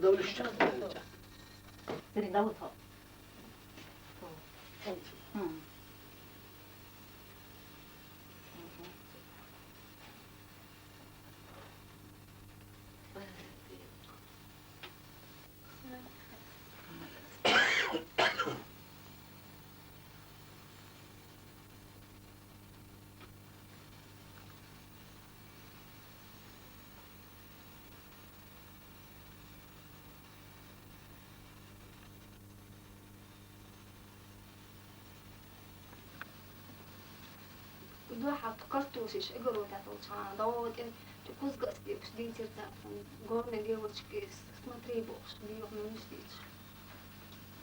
دولة الشام تري داوتها دوحة تقرطوشش اجرو تاتوشان دوت تكوز قصدي بس دي ترتا قرن جيوش كيس اسمه تريبوش ديوح من مشتيش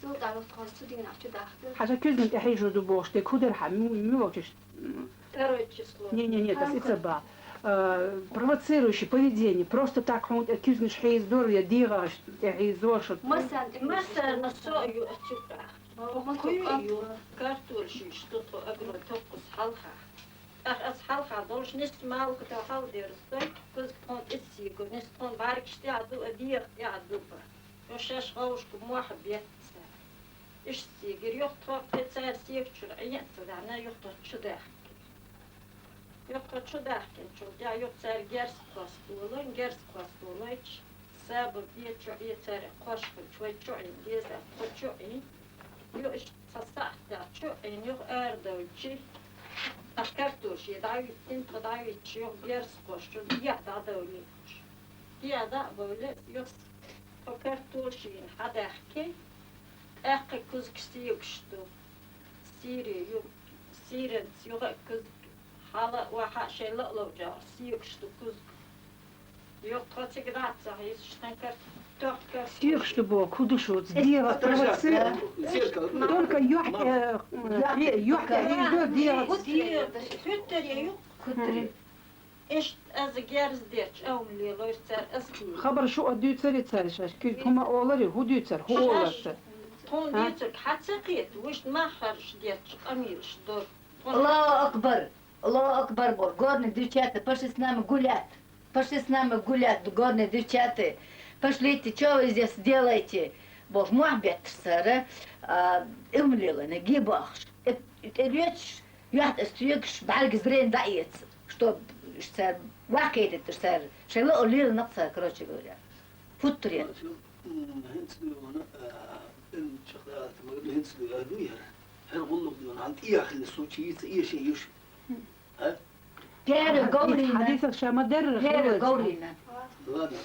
زود على تخصص دي نعشو داخل حاجة كذا تحيي جو دوبوش تكودر حميوش. Не, это сицеба. Провоцирующее поведение. Просто так он кюзнеш хей здоровья дира, хей зошут. مثلا نصائي أتشبع كل كارتولشي شتوتو أجرو توقس حلقة حلقة دولش نسمع وكتاحاو ديرستي كوز كتون إسيكو نستون بارك شتي عدو أدير يعدو با يوشاش غوش كمواحد بيتسا إيش سيجر يخطو بتسا سيكتشر أيان تدعنا يخطو تشداح يخطو تشداح كنشو ديا يخطر جرس قاستولون جرس قاستولويتش سبب يتشو يتر قشق شوي شوي ديزا قشوي يو إيش تصحت شوي يو أردوشي أكرتوش يدعي أنت دعي تشيو جرس قشو ديا دعويش ديا دعويش يوس أكرتوشي هذا حكي أخي كوز كستيوكشتو سيري يو سيرن سيوغ كوز حالا واحد شيء لقلو جار سيوكشتو كوز يقطع грация, если что только Всех, чтобы кудушу сделать, провоцировать. Только юхка идет делать. إيش أزجارز ديش أو ملي لو يصير أسكي. خبر شو أديو تصير تصير كل هما أولاري هو ديو تصير هو أولار. تون ديتك حتى قيت وش ما خرج ديتش أميرش دور. الله أكبر الله أكبر بور горные девчата пошли с нами гулять горные девчата пошлите что вы здесь делаете бог محبت سر امليله نجيبه речь я استيقش بعد زرين دقيت что صار واحد صار شيء لا قليل نقصها كروتش говоря فطري هنسلو أنا إن شغلات ما قبل هنسلو أدوية هل والله بدون عن إيه خلي الصوتية إيه شيء يش ها كير قولينا حديثك شو مدرر كير قولينا ладно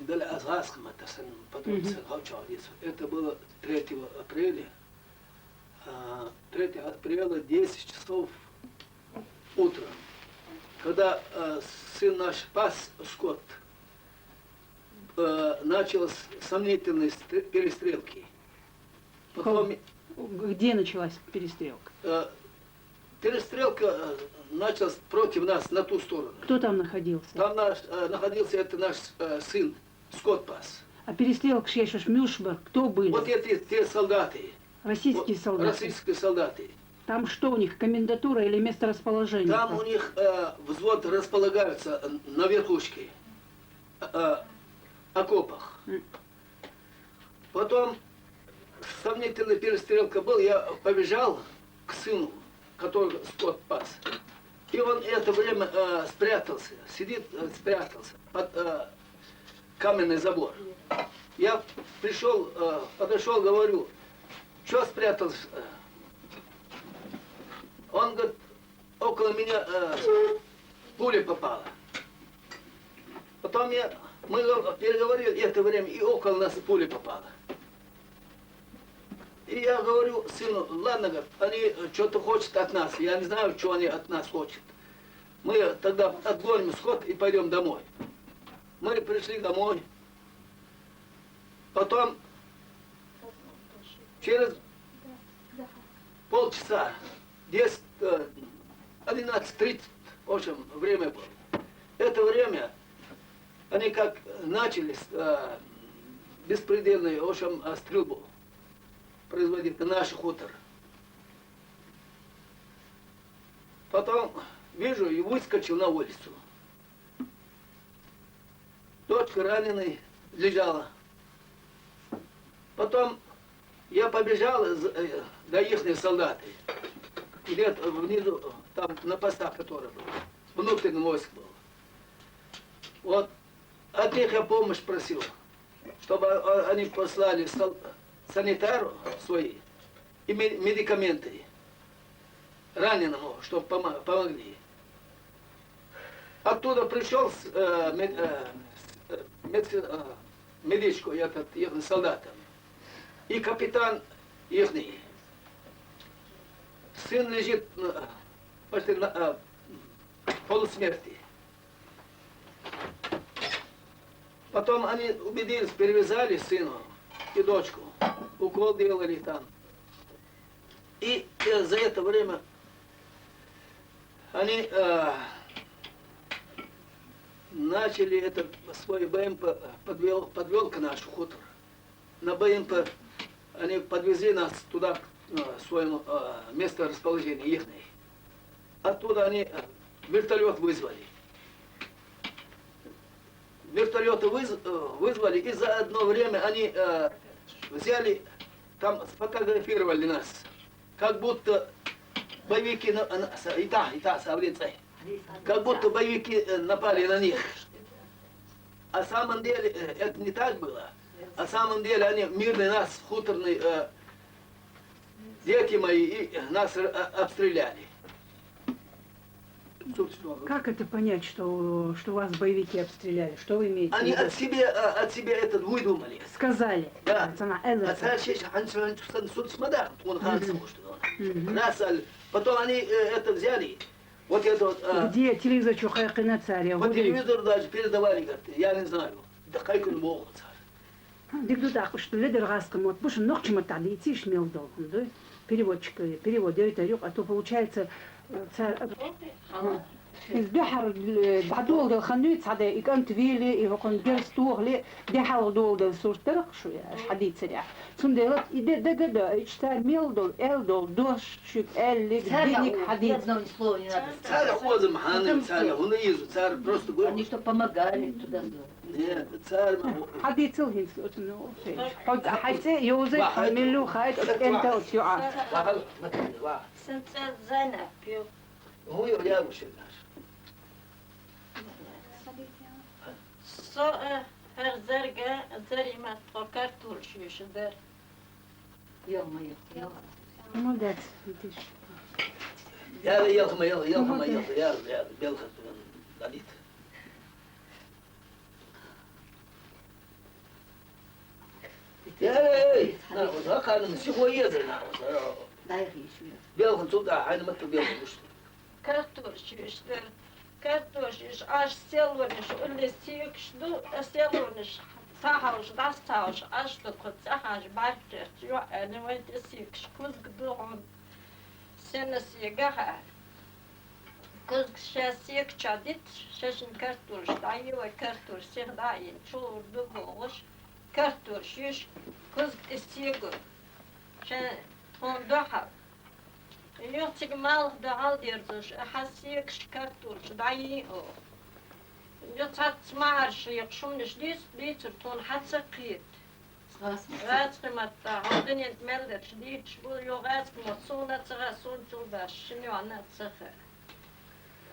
دل أزغاس كما تسن потом схавчал есть это было 3 апреля 3 апреля 10 часов утра когда сын наш пас скот началась сомнительные перестрелки. Потом, где началась перестрелка? Перестрелка началась против нас на ту сторону. Кто там находился? Там находился это наш сын, скот пас. А перестрелка шешешь Мюшбар, кто были? Вот эти те солдаты. Российские солдаты. Российские солдаты. Там что у них, комендатура или место расположения? Там у них взвод располагаются на верхушке. Окопах. Потом сомнительная перестрелка была, я побежал к сыну, который скот пас. И он это время спрятался, сидит, спрятался под каменный забор. Я пришел, подошел, говорю, что спрятался? Он говорит, около меня пуля попала. Потом мы переговорили это время, и около нас пуля попала. И я говорю сыну, ладно, говорит, они что-то хотят от нас, я не знаю, что они от нас хотят. Мы тогда отгоним скот и пойдем домой. Мы пришли домой. Потом через полчаса, 10, 11:30, в общем, время было. Это время они как начали беспредельную, в общем, стрельбу производить на наш хутор. Потом вижу и выскочил на улицу. Дочка раненой лежала. Потом я побежал до их солдаты. Где-то внизу, там на постах, который был. Внутренний войск был. Вот от них я помощь просил, чтобы они послали санитару свои и медикаменты раненому, чтобы помогли. Оттуда пришел медичку, этот, их солдатам, и капитан ихний. Сын лежит почти на полусмерти. Потом они убедились, перевязали сына и дочку, укол делали там. И за это время они начали этот свой БМП, подвел к нашу хутор. На БМП они подвезли нас туда, к своему месту расположения ихней. Оттуда они вертолет вызвали. Вертолеты вызвали, и за одно время они взяли, там сфотографировали нас, как будто боевики, как будто боевики напали на них. А на самом деле это не так было. А на самом деле они мирные нас, хуторные дети мои, и нас обстреляли. Как это понять, что вас боевики обстреляли? Что вы имеете в Они виду? от себя этот выдумали. Сказали. Да. Цана А Элла. царь потом они это взяли. Вот это вот. Где телевизор Чухайкина царя? По телевизору даже передавали, говорят, я не знаю. Да как он мог, царь. Дикду так, что лидер Гаском, вот пусть ног чему тогда идти шмел долго, да? Переводчик, перевод, дает орёк, а то получается царь... البحر بعدول ده خنويت هذا يكون طويل يكون جالس طوغلي ده حاول دول ده صور ترق شوية حديد سريع ثم ده ده كده يشتغل ميل دول ال دول دوش شوك ال لك دينك حديد Царь ходит маханым, царь, он и из, царь просто говорит. Они что помогали туда. Нет, царь... حديد سلهين سلطنو حد حيث يوزي حملو خايد انت وتيوعا Сенце Зайнап пью. Ну, я мужчина. So her zerge zerimat tokar turşuş der. Ё-моё. молодец видишь Я белка далит. Эй, на каным сегодня Дай еще. белка туда, а не мать белка муж. Karturşuş der. Karturşuş aş seloniş öyle siyekşdu seloniş sahaj dastaj aşlı kut sahaj bakçı yo ani vayt siyekş kuz gdon sen siyegaha kuz şasiyek çadit şaşın karturş dayı ve karturş sehdayin çurdu boğuş karturşuş kuz istiyegu şen tondaha يعطيك مال دعال ديرتش حسيك شكرتوش دعيه يعطيك معرش يقشمنش ديتر تون حتى قيت غاز قيمتا هادن يتملدش ديتش بو يو غاز قيمتسونا تغاسون تلباش شنو عنا تسخر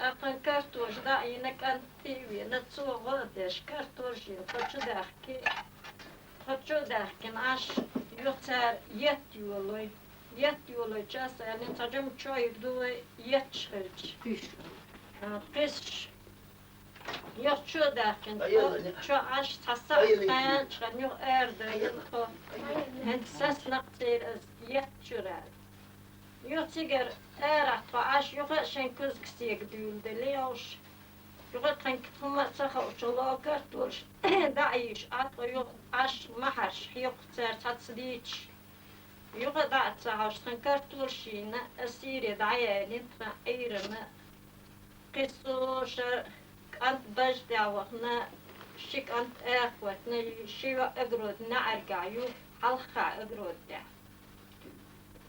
أقن كرتوش دعينك أنتيوي نتسو غادش كرتوشين خدشو داحكي عاش يختار يتيولوي Yettiyorlar çasa yani tacım çay duva yet çıkırç. Kış yok şu derken şu aş tasa kayan çıkan yok erde yok ses naktir yet çırar. Yok sigar erat ve aş yok şen kız kısıya gidiyordu liyoş. Yok tank tuma saha uçulağa kartmış da iş at yok aş mahaş yok ser tatsdiç. يغدع تعشتن كرتورشينا أسيري دعيالين تغيرنا قصوش أنت بجدع وقنا شك أنت أخوتنا شيوا أقرود نعرقع يو حلقع أقرود دع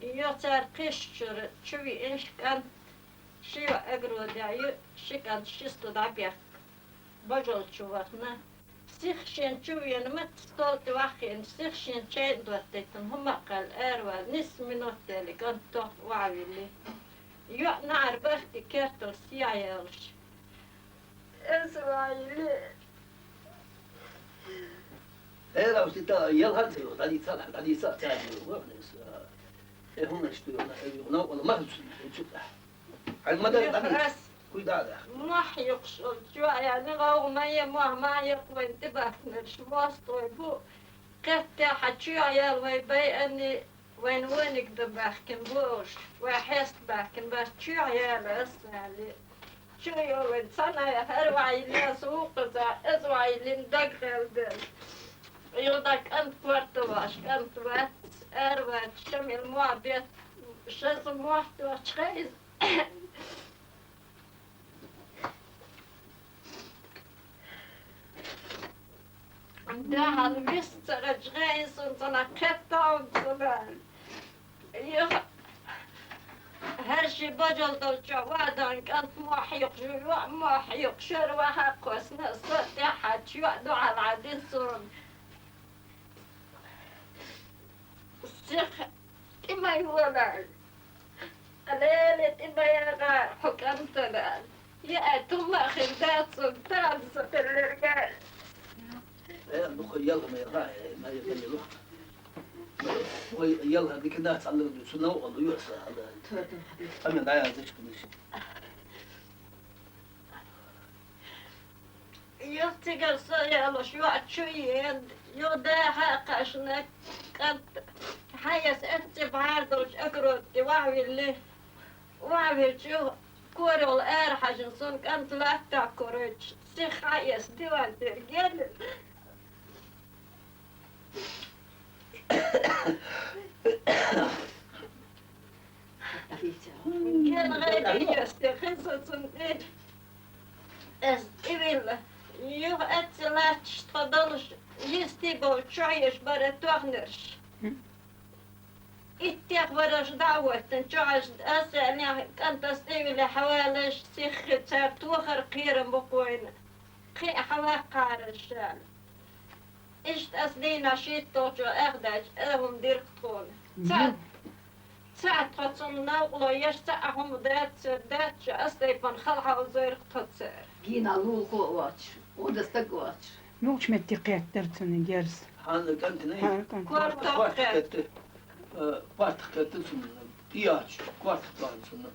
يوتر قشر شوي إنش أنت شيوا أقرود دع يو شك أنت شستو دعبيخ بجل شوقنا سيخشين شوي أنا ما تستولت واخين سيخشين شين دوتيتن هم قال أروى نص منوت اللي كنت توقف وعويلي يو نعر بختي كرتو سيايلش إسرائيلي إيه لو تتا يلا هتيو تاني صالح تاني صالح تاني ورنس إيه هم يشتغلون ولا ما تشوف على المدى يخرس كويدادا ما يقصد شو يعني غو ما يقوى انتبهنا شو واستوي بو قتة حتشو عيال ويبي أني وينك دبحكن بوش وحست بحكن بس شو عيال أسألي شو يوين سنة هروعي لي سوق أزوعي لي ندقل دل يودك أنت ورتواش أنت وات أروات شمل معبيت شز محتوى شخيز ده هالمستر جغيس وانتنا قطع وانتنا هرشي بجل دول جوادان كانت محيق جوع محيق شروع حق واسنا صوت حد شو على العدين صون السيخ إما يولان قليلة إما يغار حكمتنا يا ثم خردات سلطان سفر الرجال إيه نخل يلا ما يراعي ما يبني لخت يلا هذيك الناس على سنة والله يوسع على أمين عيال زيش كل شيء يفتقر سيالة شو عتشوين يوداها قاشنك قد حيس انت بعردوش اقرد وعوي شو كوري والآر حاجن صنك انت لا تاكوريج سيخ حيس ديوان ترجل كان غير يستخص صنك إبل يو أتلاتش تفضلش يستيقو تشعيش برا تغنرش إتيق برش دعوة تنشعش أسألني كنت أستيقو لحوالش سيخ تسار توخر قيرا بقوين خي حواق عرشال إشت أسلينا شيت توجو أخداج أهم دير تقول ساعة تخصم ناقلو يشتاقهم دات أستيقن خلحة وزير تتصير جينا لوكو واتش ودستك واتش موش متقيت درتن جرس هذا كانت ناي ها كان كوارت كت سنة تياج كوارت سنة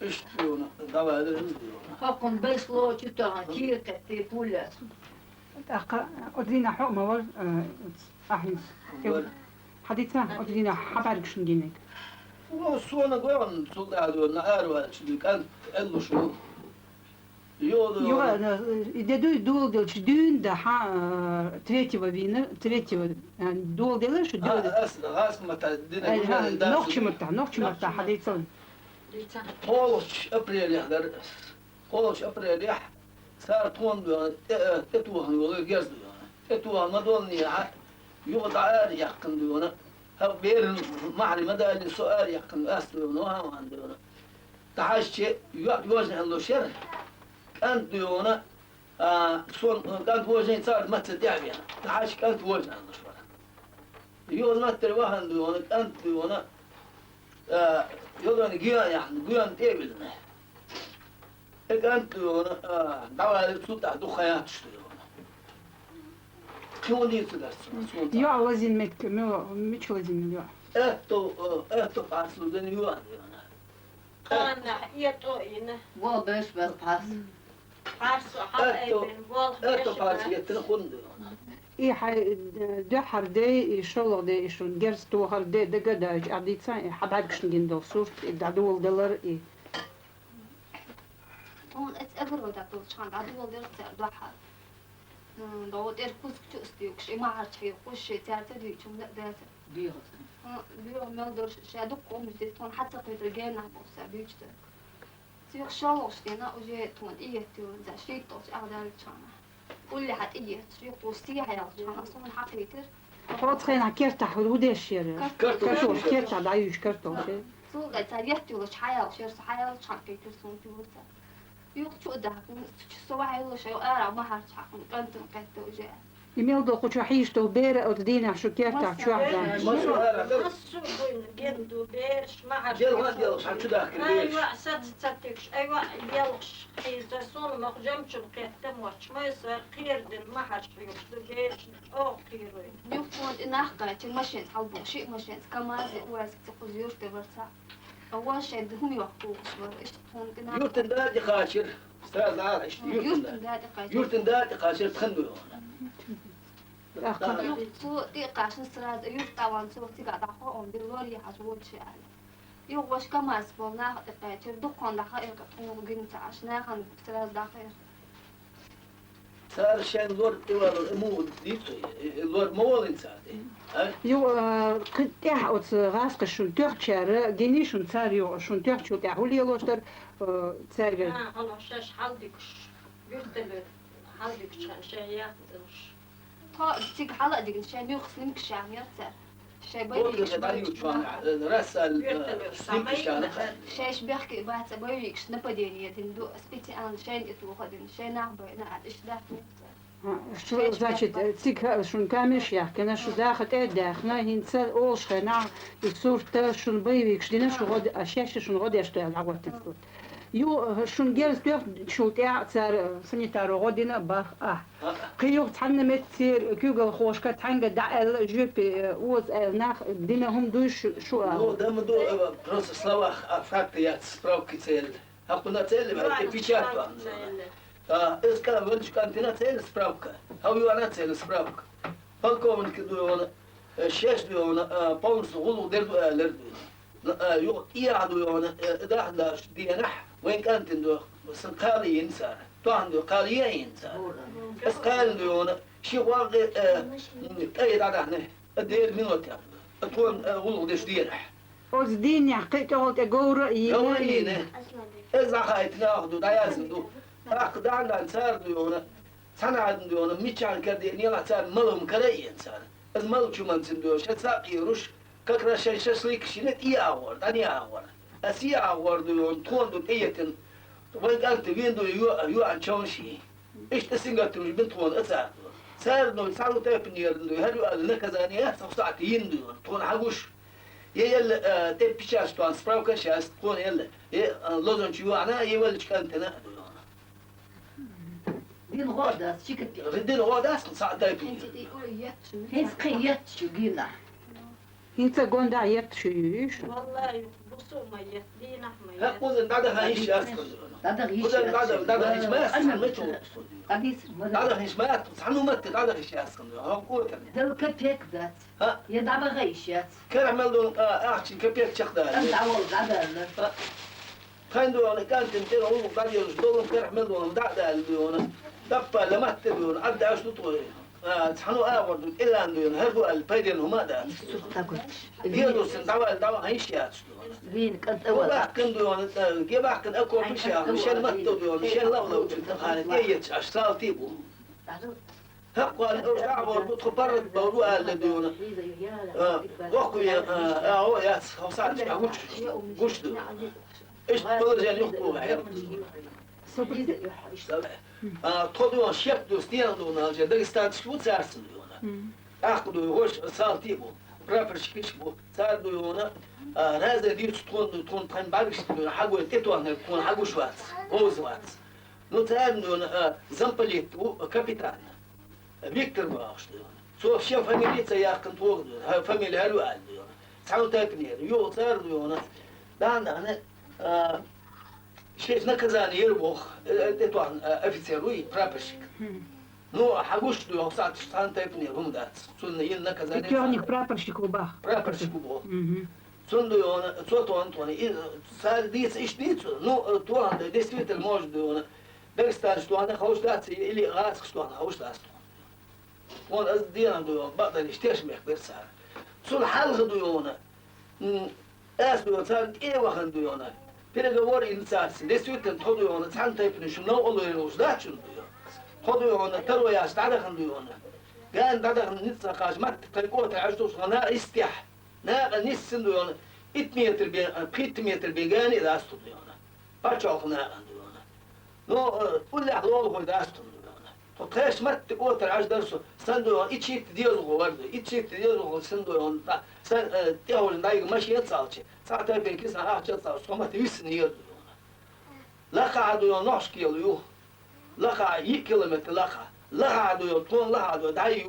إيش بيونا دعوة هذا بيونا فقن بس لو تتا كير كتي بولا أدرينا حق مور أحيس حديثنا أدرينا حبارك شندينك وصونا قوان سولادو نعارو شدي كان إلو شو يودو يدو دول دل شدون ده تريتيوا بينا تريتيوا يعني دول دل شو دول غاس متى دينا نوخش مرتا حديثون قولش أبريل يحضر قولش أبريل يح صار تون تتوهن ولا جاز تتوهن ما دوني يوضع عاري يحكم دونا هل بير معري مدى السؤال يحكم أصل ونوها وعندنا تحشي يوزن عنده شر كانت دونا صون كانت وزن صار ما تدعي يعني تحشي كانت وزن عنده شر يوز ما تروح دونا كانت دونا يوزن جيان يعني جيان تقبلنا كانت دونا دعوة السلطة دخيات شتونا كون دي تدرس يا وزن متك مش وزن يا اهتو فاصلو دن يوان أنا يتوين وبش بس باس حارسو حقايبين اهتو فاصلو يتنخون إيه حي ده حردي إشالله ده إشون جرس تو حردي ده قداج عديتسان حبعد كشنجين دو صورت دعدول دلار إيه هون أقرأ ده شان عدو درت ضحى دو تركوز كتستيوكش ما عرفت في وش تعتدي شو لا ده بيغط بيقوم يقدر شادوك قوم تون حتى في رجالنا بوسا بيجت تيوخ شالوش دينا وجي تون إيه تون زا شيتوش أغدار تشانا كل حد إيه تشيخ توستيها يا تشانا صون حقيتر خلاص خلينا كيرتا حدود الشير كرتوش كيرتا دايوش كرتوش سو قاعد تاريختي وش حياة وشير حياة تشان كيتر صون تيوسا يوخ شو ده سو واحد وش يو أرا ما هرتشحن كنت قيت وجي يميل دو قوش حيشتو بيرا ودينا شو كيرتا شو عزان مصر هذا نصو بين جندو بيش ما عرف جيل غاد يلا شو داخل ليش ايوه ستكش ايوه يلقش حيزرسون ما خجمش القيتم وش ما يصير خير دل ما حش يقصد بيش او خيروين يوخ تون إناخ قاعد مشين حلبو شيء مشين كمان زي واسك تقول يوش تبرسا أول شيء هم يوقفوا صبر إيش تون إناخ يورتن دادي خاشر استاذ عارش يوشتن دادي قاعد يورتن دادي خاشر تخندوا يوخ تو دقيقة عشان سراد يوخ طبعا سو تيجا دخو أم دلوري حجود شيء يوخ وش كمان سبونا قاعد تردقون دخائر كتون جنت عشان خن سراد دخائر صار شان لور تيوال مو ديتو لور مول انسان يو قطع اوت غاسق شون تيرتشار جيني شون تاريو شون تيرتشو تاع هولي لوشتر تسارغ انا شاش حالدكش يرتل حالدكش شيات تا تيج حلقة دي شيء يوخ سلمك شام يرتر شيء بقول بيجي لك دانيو جوان راسل سنيك شان شيء بيحكي بعد بيجي شنو بديني دندو سبيتي أنا شيء يتوقع دين شيء نعبر نعد إيش ده شو значит تيك شون كامش يا كنا شو داخت داخنا هنسال اولش خنا الصورة شون بيبيك شدينا شو غد اشياء شون غد يشتغل على وقت يو شون جالس بيخ شو تاع صار سنيتار غدنا باخ قيو تحنا متير كيوغل خوشكا تحنga دعل جوبي وز ناخ دينا هم دوش شو Ну, да, мы до просто слова факты я справки цель. А по на цели это печатка. Из кого ты на цель справка. А у она цель справка. Полковник дуона, шесть дуона, полностью голову дерду лерду. يو يعدو يونا داخل دينح وين كانت عنده سنقالي إنسان عنده قالية إنسان بس قال يونا شيء واقع أي دعنا الدير من وقت تكون ولو دش دينح اوز دين يحقيق اول تجور يوالينا إذا خايت ناخدو دايزندو أخذ عنا إنسان يونا سنة عنده يونا ميتشان كردين يلا صار ملهم كري إنسان از ملو شو من سندو شتساقي روش كاكرا شاي شسليك شنت ياور داني ياور اس ياور دو تون دو ايتن وين قالت ويندو يو عن شونشي ايش تسنقت مش بنتون اسا صار دو صاروا تابنير دو هلو نكزاني ساعات يندو تون حقوش يلا تبيشاش تون سبراوكا شاس تون يلا لازم شو انا يولش كانت انا دين غودا شكت ردين غوداس ساعات تابنير أنت تقول ياتشو هيس قيت شو جينا انت قوندا يتشيش والله بصوا ما يدينا ما ها قوزن دادا هايش اسكن هذا غيش قوزن دادا هايش ما اسكن متو قديس دادا هايش ما صحنو مت دادا هايش اسكن ها قول كان دل كبيك ذات ها يدعب غيشات كان عملوا احكي كبير شخدا انت عوض عدل كان انا كانت انتين هو قاعد يرجدون كان عملوا دادا اللي دبا لما تبون عد عشتو طوي صحنو اورد الا ان هربوا البيدين هما دا يدو سندوا هايش اسكن وين كنت والله اول كان دون كيف كان اكو مشان مشان ما تدون مشان لو انا تيت اشتغل تيبو هقوا الارجع برضو برد بورو اللي دون واخو يا هو يا صار قش ايش تقول يعني يخطو تخذوا شيب دوستين دون الجا دغستان شو صارسن دون اخذوا وش صار تيبو برافرش كيشبو صار دون هذا دي تكون تكون بعدش حاجه تتوه تكون حاجه شوات اوزوات نتعلم زمبليت كابيتان فيكتور باش سو شيف فاميليتا يا كنتور فاميلي هلو عند تعالوا تاكنير يو صار دون انا شيف نكزاني يربخ تتوه افيسيروي برافرش نو حاجوش دو ساعه شتان تاكنير هم دات سن ين نكزاني كيونيك برابرشيك وباخ برافرش بو Sono sotto Antoni, sad dic ish dic, no tu ande действительно может он дагстан что она хаустац или газ что она хаустац. Он аз диан до бaqdar يشتاش مخبر صار. Sul halkı diyor ona. Es diyor, sen iyi bakın diyor ona. Bir de var insansın. Desütten toduyor ona, sen tepini şu ne oluyor olsa diyor. Toduyor ona, terör yaş dadakın diyor ona. Gan dadakın nitsa kaçmak, kayıkota açtı na istiyah. Na nissin diyor ona. 2 metre bir, 5 metre bir gani da astı diyor ona. Parça okuna diyor ona. No, ulla lol koy da astı diyor ona. To taş mat kota aç dersu. Sen diyor içi diyor vardı. İçi diyor sen diyor ona. Sen teolun dayı maşiye salçı. Zaten belki sana açı sal. Soma tüsün diyor ona. Laka diyor noş geliyor. Laka 2 kilometre laka. Laka diyor ton laka diyor dayı.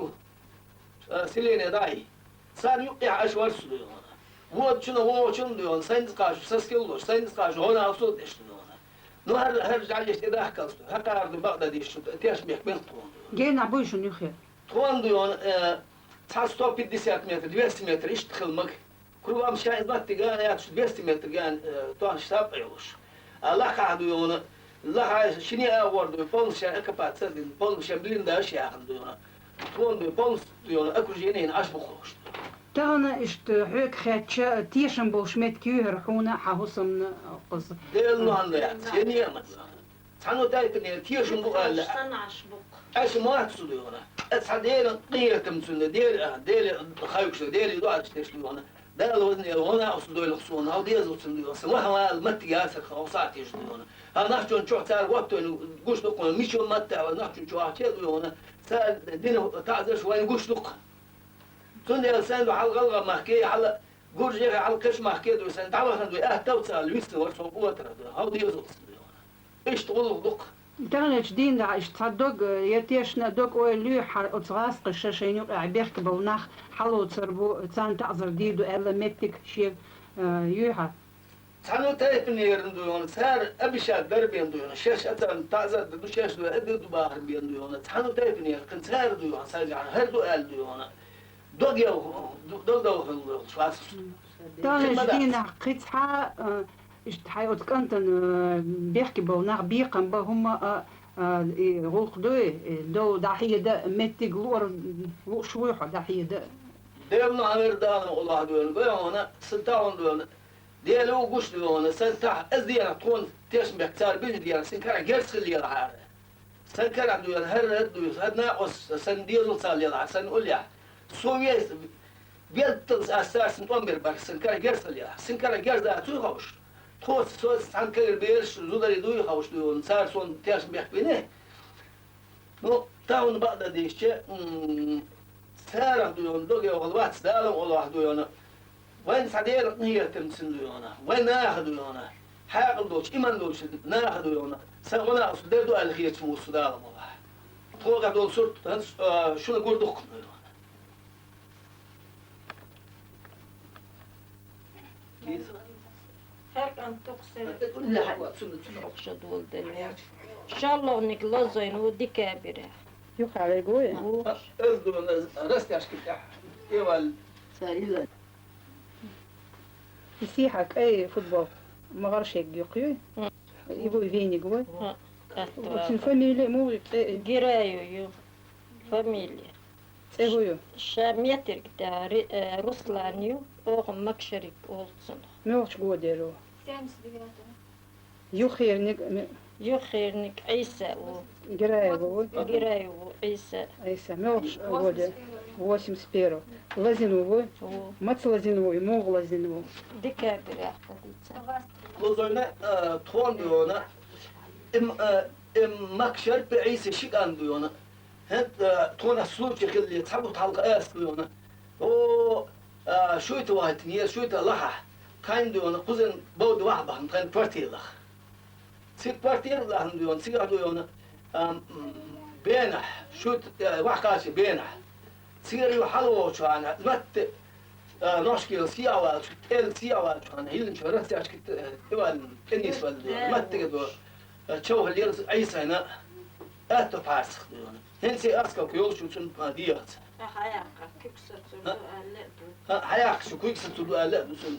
Silene dayı. Sen yok ya aş var diyor ona. Вот şuna o diyor. Sen kaç ses geliyor. Sen kaç ona asıl deşti ona. No her jale işte daha kaldı. Hakardı Bağdat işte. Teşmek ben ton. Gene bu işin yok ya. Ton diyor. 150 metre, 200 metre iş tıkılmak. Kurban şahit battı gane yatış 200 metre gane ton ştap ayılış. Allah kahdı onu. Allah şini avardı. Polus şahit kapatsın. Polus şahit bilinde aşağı diyor. Ton diyor. Polus diyor. Akrujeneyin aş bu hoş. تانا اشت هيك خاتشا تيشن بوشمت كيو رحونا حهوسم قص Değil nuhanda ya. Seni yemez. Sana dayıtın tiyişin bu elle. Sana aşbuk. Aşı muhatsı diyor ona. Esa değil kıyırtım sünde. Değil kayıkşı. Değil duat işte ona. Değil ona usul doyuluk sonra. O değil usul diyor. Sama matti yasır. O saat diyor ona. Ha nahçun çok tar vakti güçlük ona. Mişon matti ama nahçun çok ahçe diyor ona. Sen dini taze şuayı güçlük. Sonra sen de halgalga mahkeye hala gurjeye halkış mahkeye diyor. Sen tavakın diyor. Tavsal lüsün var sobu otur diyor. Ha diyor usul diyor. İşte olduk. تانا جدين دا اشت صدق يتيشنا دوك او لو حر اتغاس قشاشين يقع بيرك بوناخ حلو تربو تان تعذر ديدو الا متك شي يوها Sana tayfın yerin diyor. Ser abişa derbiyen diyor. Şeş atan taze du şeş diyor. Edu bahar biyen diyor. Sana tayfın yer. Kan ser diyor. Sadece her duel diyor. Dog ya dog da şwas. تانا جدين قطعة اشت حي اتكنتن بيحكي بوناخ بيقن بهم غلق دو دحية دا متك لور شويحة دحية دا Devamlı haberdan Allah diyor. Böyle ona sultan diyor. Diğer o kuş diyor ona. Sen ta ez diye ton teşmek tar bil diye sen kara gerçi diye har. Sen kara diyor her diyor. Her ne os sen diyor sal ya sen ol ya. Sovyet Beltels asarsın 11 bak sen kara gerçi ya. Sen kara gerçi tu hoş. Tos sen kara bir zudari duyu hoş diyor. Sar son teşmek beni. No taun bada dişçe Sara diyor, doge olvat dalım Allah diyor. Wen sadel niye temsin diyor ona. Wen nah diyor ona. Haqıl doç, iman doç, nah diyor ona. Sen ona asıl derdu al hiç musu dalım Allah. Toga dol surt, şunu gördük diyor ona. Her an tokser. لا Okşa dol deli. Şallovnik lazoyn u dikabire. يوخ على الجوية Ez diyor, rast yaşkı ya. Eval ساليلا يسيحك اي فوتبول ما غرش هيك يقوي يبو يفيني قوي وشن فاميلي مو Girayo familya. تسويو Şametir de Ruslanyu oğlum makşerik olsun. ميوش قوة ديرو Sen sigaretini. يخير نق Yukhirnik İsa o. قراية قوي Girayo İsa ايسا ميوش قوة 8 سبيرو لازينوو o. ما تلازينوو مو غلازينوو Dikabire akaditsa. Lozorna tuan diyor ona. Makşer bir iyisi şikan diyor ona. Hep tuana sulu çekildi. Tabut halka es diyor ona. O şuytu vahitin yer şuytu laha. Kayn diyor ona. Kuzun bağdı vahbahın. Kayn partiye lah. Sik partiye lahın diyor ona. Sik diyor ona. Benah. Şuytu vahkaşı benah. Sigari halvo şu an. Zmatte نشكي سياوة تل سياوة أنا هيلن شو رأسي أشكت إيوان إنيس والدي ما تجدو تشوه اللي يرس أي سنة أتو فاسخ ديون هنسي أسكو كيول شو تون ديات Hayaka küksütülü aledu. حياك شو كويك ستلو لا بسون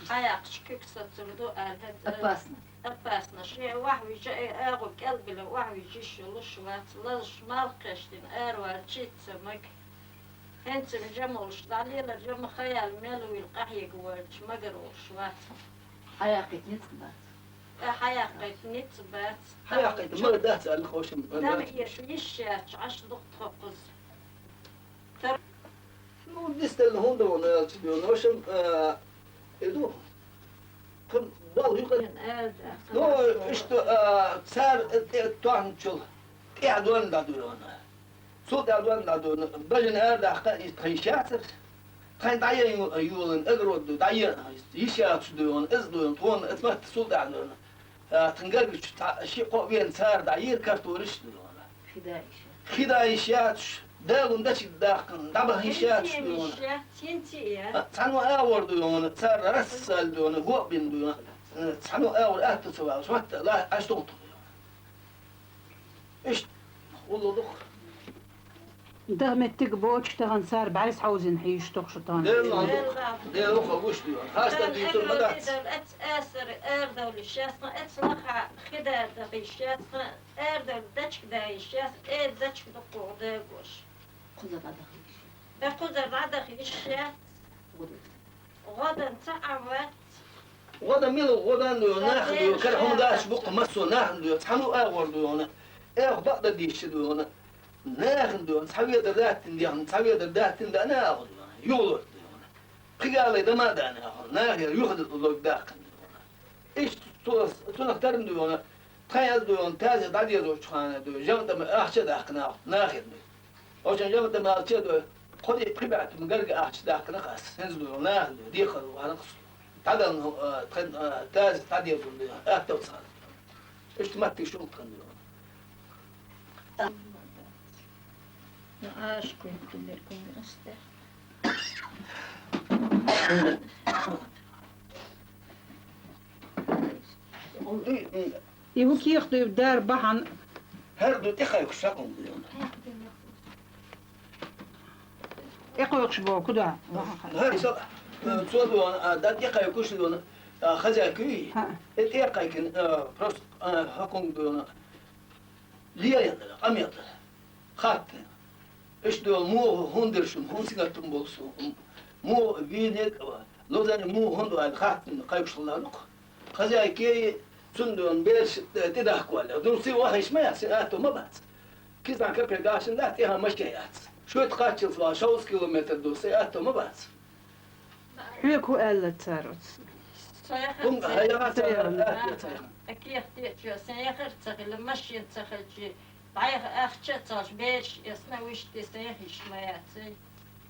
Hayak küksütülü aledu. أباسنا Apasna şey vahvice ağu kalbile vahvice şulu şuvat laş mal kaştin ervar çitsemek هنسم جم oluştu. Aliyeler cam hayal meluvil kahye güverç magar oluş var. Ayak etiniz mi? Hayak nit bat. حقيقة ما ده سأل خوشم Dam yeş açlık tokuz. نو نستل هون ده وانا تبيون خوشم إدو كم بال يقول Erde. نو إشتو سار توان شل يعدون دادون صوت يعدون دادون بجن هذا حق يتخيشات خاين داير يولن أجرود داير يشات دون إزدون تون إثبات صوت يعدون تنقل شيء قوي سار داير كارتورش دون Fidaiş. خدا يشات داون دش داقن دبه يشات دون Sinti ya. تانو أور دون سار رسل دون قوبين دون تانو أور أهتسوا شوت لا أشتغل إيش والله دخ دغمتك بوشتغن صار بعرس عاوزين حيشتغ شطان ده دخ وش دون خاصة دي تون بدأت أسر أردو للشاسقة أتلقى خدا دقي الشاسقة أردو دتشك داي الشاسقة دتشك دقو داقوش Kuzat adakıymış. بقدر عدخي الشاس غدا تعبت غدا ميلو غدا ناخذ كان هم داش بق مسو ناخذ تحنو أور دون بعض ديش دون ناخذ دون تحوي درات ديان تحوي درات دا ناخذ يولو دون قال إذا ما دا ناخذ يأخذ اللوك داخل إيش تنختار دون تخيل دون تازي دادي دو شخانة دو جمد ما أحشى داخل ناخذ عشان جمد ما أحشى دو خذي قبعت من قرق أحشى داخل نقص هنزل ناخذ ديخل وهنقص تعدل تاز تعدي يظن توصل ايش تمتي شو تخلون عاش كنت لكم أستاذ يهو كي يخطو بدار بحن هردو تخيك شاكم ديون يقويقش بو كدا هاي صح صودو دات يخيك وش دون خزاكي اتيقايكن بروس هكون دون ليا يندل أميات خات ايش دو مو هندرشم هون سيغتم بولسو مو بينك لوزان مو هندو هاد خات قايبش الله نق خزاكي سندون بيش تدحك ولا دون سي واحد ما يساتو ما بات كيز عن كبر داشن لا تيها مشكيات شو تقاتل فلا شوز كيلومتر دو سياتو ما بات حيك هو قال تسارت هم هيات أكيد تيجي سياخر تغل ماشي تغلجي بعير أختش بيش اسمه وش تسيحش ما ياتي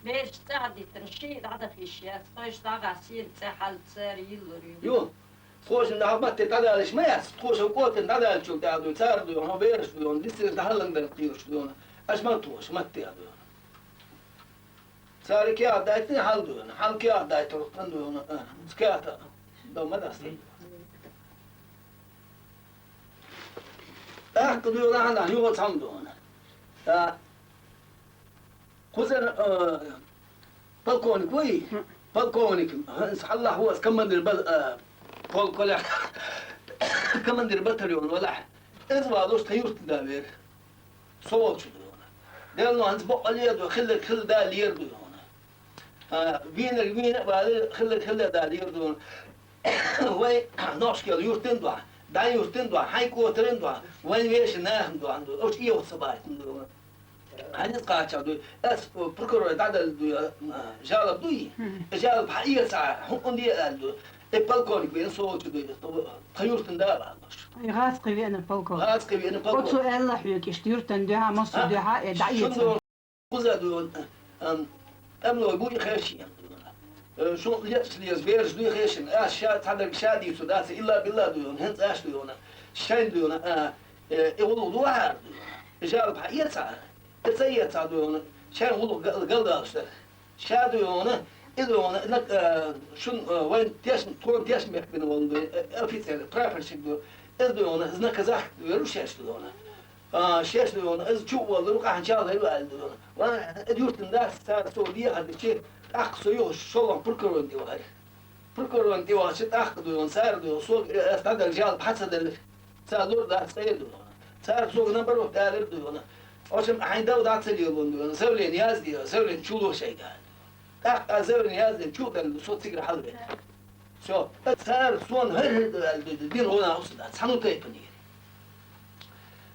بيش تعدي تنشيد عدا فيشيات قيش دعا سير تحل ساري يلوري يو خوش ان عمت تدالش ما يس خوش وقوت ان تدال شو تعدو تاردو هم بيرش دون ديسير تحلن در قيرش دون اش ما توش ما تيادو ساري كي عدايتني حل دون حل كي عدايت رقن دون سكاتا دو ما داستي احق دون عنا يو تام دون خزر بالكوني كوي بالكوني الله هو كمندر كل كمندر بطريون ولا إذا بعدوش تيورت دابير صوت شو دونه ده إنه أنت بقى ليه دو خل ده ليه دونه بين بعد خل ده ليه دونه وين ناش كده يورتين دوا ده يورتين دوا هاي كوترين دوا وين ويش ناهم دوا عنده أوش إيه وصبايت دونه هني قاعد دو أس بروكور تعدل دو جالب دوي جالب حقيقة ساعة هم دي قال البالكون بين صوت دو تيورتن ده بعدش غاسقي بين البالكون غاسقي بين البالكون قلت الله حيك يشتيرتن دها مصر دها دعيت شو دو أمنو يقول خيشي شو يسلي زبيرش دو خيشن شاد هذا شادي سوداس إلا بالله دو هنت أش دو شين دو يقولوا دو عار جالب حقيقة ساعة تسيت ساعة دو شين يقولوا قلد أشتر شادو إذا إنك شن وين تكون تيشمك بين والد أفيسر برافر شدو إذا إذا كذا يروح شاشدو شاشدو إذا شو والد روح عن شاذ هيو والد وأنا إديوت الناس صار سعودية هذا الشيء أقصى يوش شلون بركرون ديوهاي بركرون ديوه شت أخذوا صار دو سوق هذا الرجال بحسد صار ده سيدو صار سوق نمبر دار دو Oşum aynda da atılıyor bunu. Zevlen yaz diyor. Zevlen çulu şey galiba. Zevlen yaz diyor. Çulu ben so tigre halı ver. So, sar son her bir ona olsun. Sanu taypını.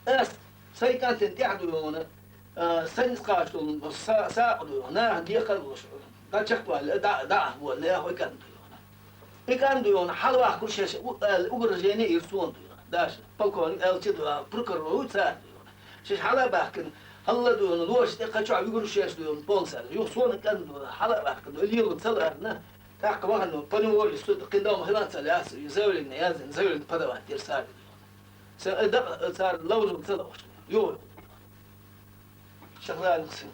Es saykanten tiadu ona. Sayın karşılığın sağ oluyor. Ne diye kalmış. Da çıktı da bu ne o kan diyor. İkan diyor halva kurşeş uğrayacağını irsuon diyor. Daş palkon elçi diyor. Prokuror sağ diyor. Siz hala bakın. Allah diyor, loşte kaçıyor, yürüyüş diyor, bonser. Yok sonra kan diyor, hala bakın, ölüyor salarına. Tak bakın, panıyor üstü, kendam hemen salas, yüzevlen yazın, yüzevlen padavat der sar diyor. Sen da sar lavuzun salar. Yok. Şahlan kısım.